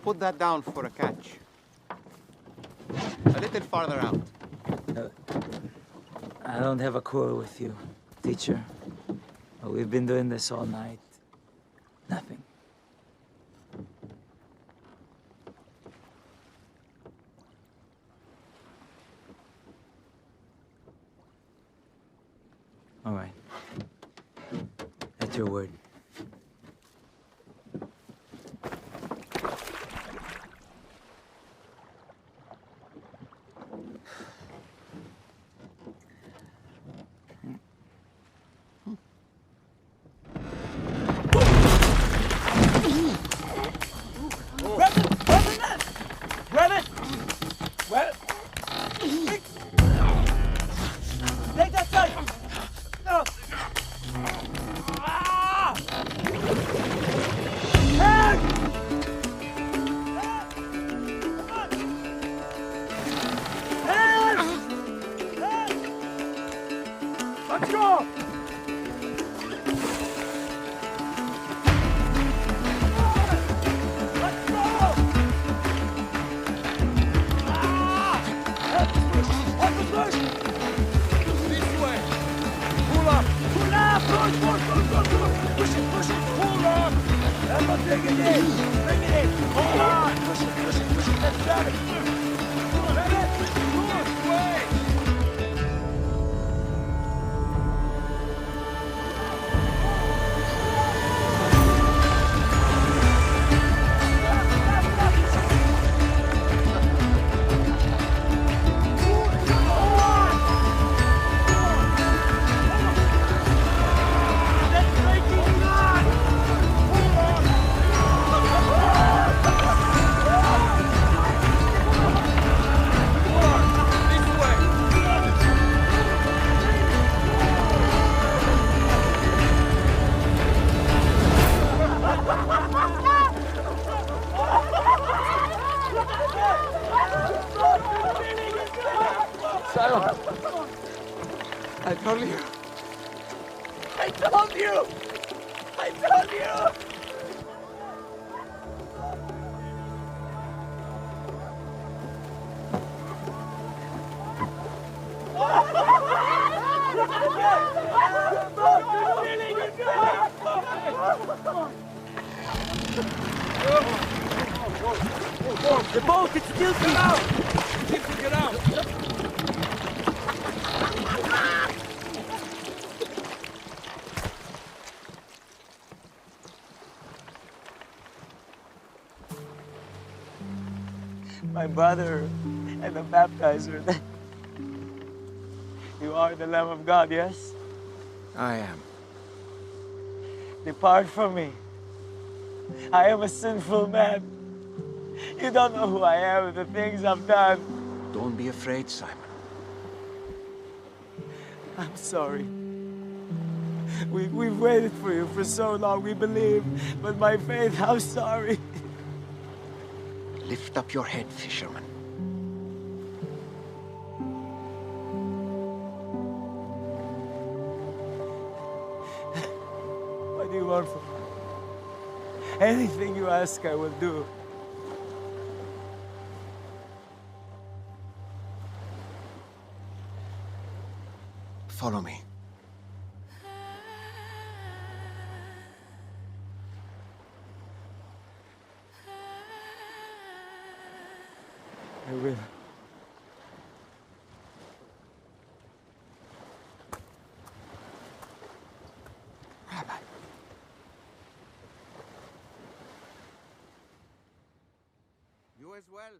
put that down for a catch. A little farther out. I don't have a quarrel with you, teacher. We've been doing this all night. Nothing. All right. At your word. Take that side! No! Head! Head! Head! Let's go! Let's go! Help us push! This way! Pull up! Pull up! Push it! Pull up! Emma, bring it in! Hold on! Push it! Let's grab it! Grab it! Push! Wait! I told you. I told you! The boat, it's still out! Get out! My brother and the baptizer. You are the Lamb of God, yes? I am. Depart from me. I am a sinful man. You don't know who I am and the things I've done. Don't be afraid, Simon. I'm sorry. We've waited for you for so long, we believe. But by faith, I'm sorry. Lift up your head, fisherman. What do you want from me? Anything you ask, I will do. Follow me. I will. Rabbi. You as well.